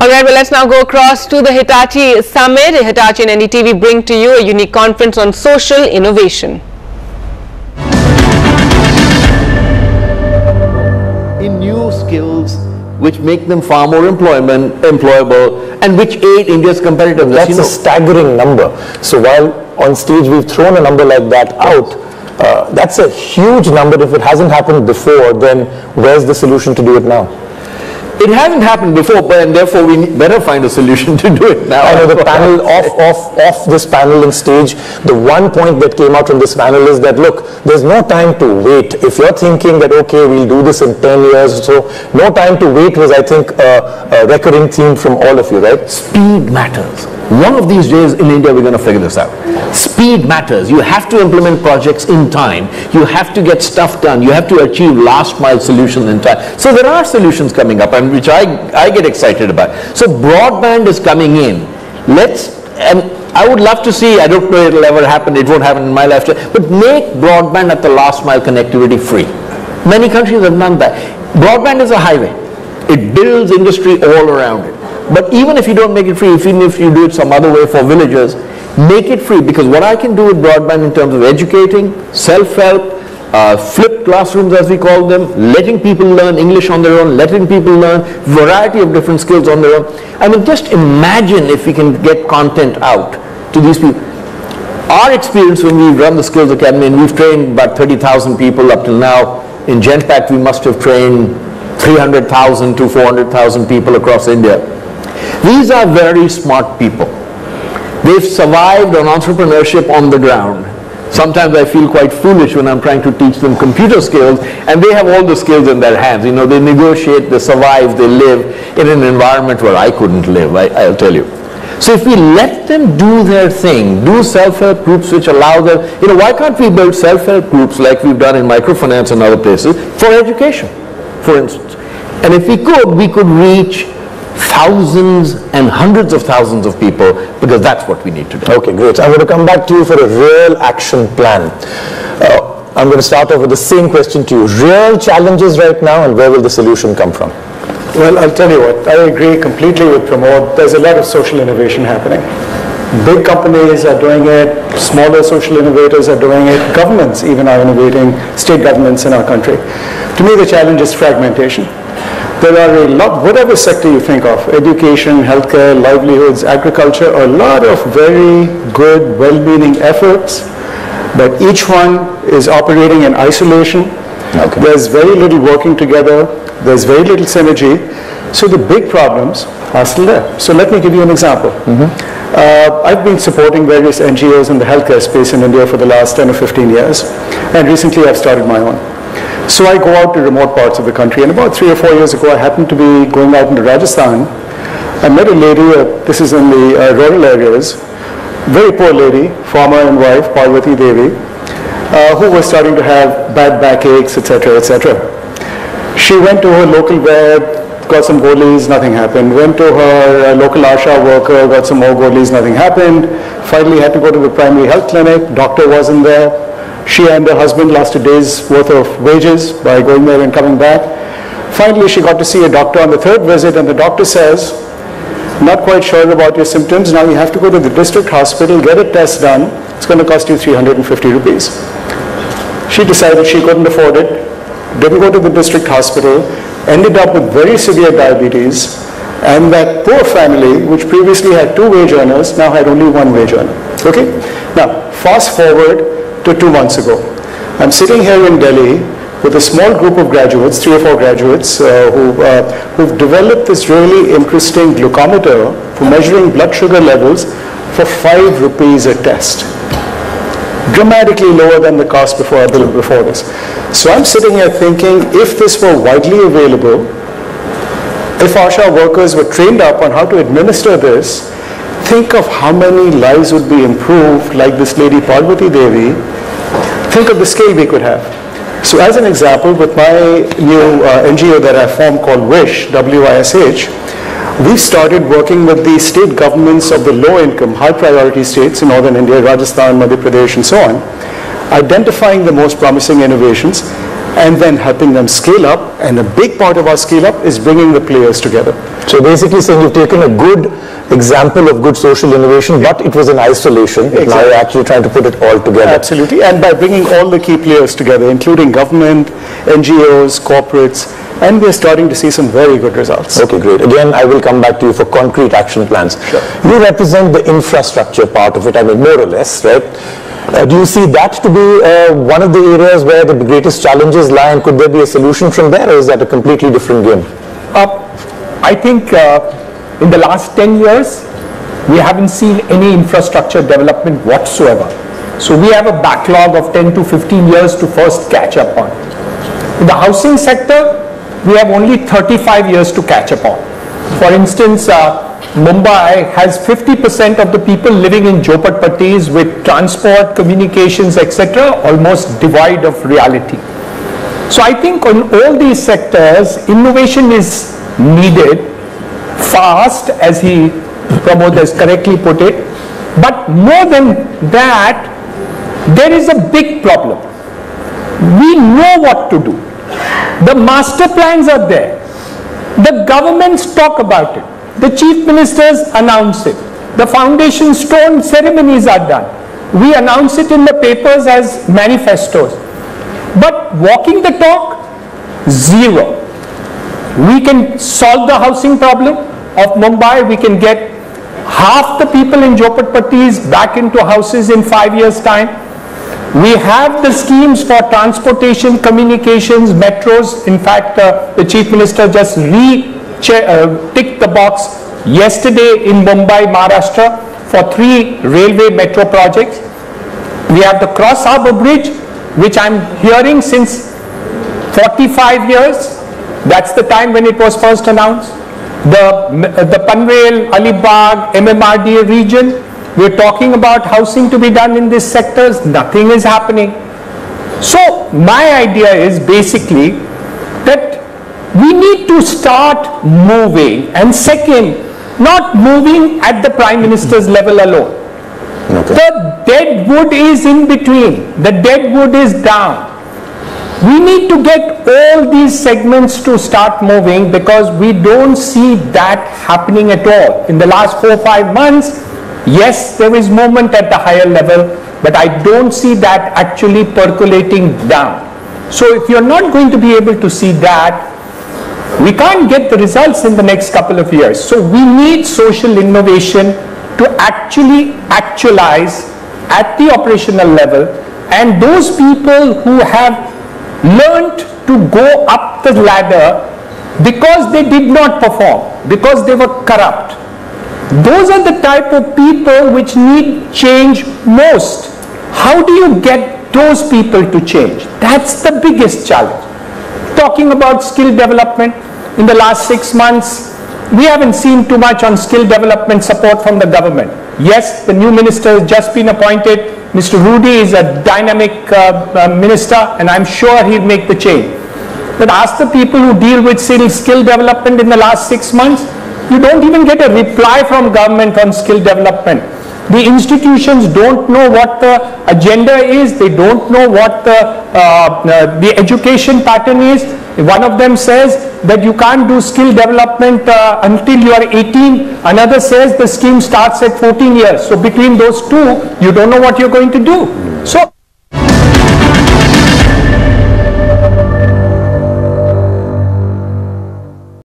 Alright, well, let's now go across to the Hitachi Summit. Hitachi and NDTV bring to you a unique conference on social innovation. In new skills which make them far more employable and which aid India's competitiveness. That's a staggering number. So while on stage we've thrown a number like that out, that's a huge number. If it hasn't happened before, then where's the solution to do it now? It hasn't happened before, and therefore we better find a solution to do it now. I know the panel, off this panel and stage, the one point that came out from this panel is that, look, there's no time to wait. If you're thinking that, okay, we'll do this in 10 years or so, no time to wait was, I think, a recurring theme from all of you, right? Speed matters. One of these days in India, we're going to figure this out. Speed matters. You have to implement projects in time. You have to get stuff done. You have to achieve last mile solutions in time. So there are solutions coming up, and which I get excited about. So broadband is coming in. And I would love to see, I don't know if it'll ever happen, it won't happen in my lifetime, but make broadband at the last mile connectivity free. Many countries have done that. Broadband is a highway. It builds industry all around it. But even if you don't make it free, even if you do it some other way for villagers, make it free, because what I can do with broadband in terms of educating, self-help, flipped classrooms as we call them, letting people learn English on their own, letting people learn variety of different skills on their own. I mean, just imagine if we can get content out to these people. Our experience when we run the Skills Academy, and we've trained about 30,000 people up till now, in Genpact we must have trained 300,000 to 400,000 people across India. These are very smart people. They've survived on entrepreneurship on the ground. Sometimes I feel quite foolish when I'm trying to teach them computer skills, and they have all the skills in their hands. You know, they negotiate, they survive, they live in an environment where I couldn't live, I'll tell you. So if we let them do their thing, do self-help groups which allow them, you know, why can't we build self-help groups like we've done in microfinance and other places for education, for instance? And if we could reach thousands and hundreds of thousands of people, because that's what we need to do. Okay, great. I'm going to come back to you for a real action plan. I'm going to start off with the same question to you. Real challenges right now, and where will the solution come from? Well, I'll tell you what, I agree completely with Pramod. There's a lot of social innovation happening. Big companies are doing it, smaller social innovators are doing it, governments even are innovating, state governments in our country. To me, the challenge is fragmentation. There are a lot, whatever sector you think of, education, healthcare, livelihoods, agriculture, a lot of very good, well-meaning efforts, but each one is operating in isolation. Okay. There's very little working together. There's very little synergy. So the big problems are still there. So let me give you an example. I've been supporting various NGOs in the healthcare space in India for the last 10 or 15 years, and recently I've started my own. So I go out to remote parts of the country, and about 3 or 4 years ago I happened to be going out into Rajasthan. I met a lady, this is in the rural areas, very poor lady, farmer and wife, Parvati Devi, who was starting to have bad backaches, etc., etc. She went to her local vet, got some golies, nothing happened. Went to her local ASHA worker, got some more golies, nothing happened. Finally had to go to the primary health clinic, doctor wasn't there. She and her husband lost a day's worth of wages by going there and coming back. Finally, she got to see a doctor on the 3rd visit, and the doctor says, not quite sure about your symptoms, now you have to go to the district hospital, get a test done, it's going to cost you 350 rupees. She decided she couldn't afford it, didn't go to the district hospital, ended up with very severe diabetes, and that poor family, which previously had 2 wage earners, now had only 1 wage earner. Okay? Now, fast forward to 2 months ago. I'm sitting here in Delhi with a small group of graduates, 3 or 4 graduates, who've developed this really interesting glucometer for measuring blood sugar levels for 5 rupees a test. Dramatically lower than the cost before this. So I'm sitting here thinking, if this were widely available, if ASHA workers were trained up on how to administer this, think of how many lives would be improved, like this lady Parvati Devi. Think of the scale we could have. So as an example, with my new NGO that I formed called WISH, W-I-S-H, we started working with the state governments of the low-income, high-priority states in northern India, Rajasthan, Madhya Pradesh, and so on, identifying the most promising innovations, and then helping them scale up. And a big part of our scale up is bringing the players together. So basically saying you've taken a good example of good social innovation, but it was in isolation. Exactly. Now you're actually trying to put it all together. Absolutely. And by bringing all the key players together, including government, NGOs, corporates, and we're starting to see some very good results. Okay, great. Again, I will come back to you for concrete action plans. Sure. You represent the infrastructure part of it, I mean, more or less, right? Do you see that to be one of the areas where the greatest challenges lie, and could there be a solution from there, or is that a completely different game? I think in the last 10 years, we haven't seen any infrastructure development whatsoever. So we have a backlog of 10 to 15 years to first catch up on. In the housing sector, we have only 35 years to catch up on. For instance, Mumbai has 50% of the people living in Jhopatpattis with transport, communications, etc., almost devoid of reality. So I think on all these sectors, innovation is needed fast, as Pramod has correctly put it. But more than that, there is a big problem. We know what to do. The master plans are there. The governments talk about it. The chief ministers announce it. The foundation stone ceremonies are done. We announce it in the papers as manifestos. But walking the talk, zero. We can solve the housing problem of Mumbai. We can get half the people in Jhopatpattis back into houses in 5 years' time. We have the schemes for transportation, communications, metros. In fact, the Chief Minister just ticked the box yesterday in Mumbai, Maharashtra for 3 railway metro projects. We have the Cross Harbour Bridge, which I'm hearing since 45 years. That's the time when it was first announced. The Panvel, Alibag, MMRDA region, we're talking about housing to be done in these sectors. Nothing is happening. So my idea is basically that we need to start moving, and second, not moving at the Prime Minister's level alone. Okay. The dead wood is in between. The dead wood is down. We need to get all these segments to start moving, because we don't see that happening at all. In the last 4 or 5 months, yes, there is movement at the higher level, but I don't see that actually percolating down. So if you're not going to be able to see that, we can't get the results in the next couple of years. So we need social innovation to actually actualize at the operational level, and those people who have learned to go up the ladder because they did not perform, because they were corrupt, those are the type of people which need change most. How do you get those people to change? That's the biggest challenge. Talking about skill development, in the last 6 months, we haven't seen too much on skill development support from the government. Yes, the new minister has just been appointed. Mr. Rudy is a dynamic minister, and I'm sure he'll make the change. But ask the people who deal with skill development in the last 6 months, you don't even get a reply from government on skill development. The institutions don't know what the agenda is. They don't know what the education pattern is. One of them says that you can't do skill development until you are 18. Another says the scheme starts at 14 years. So between those two, you don't know what you're going to do. So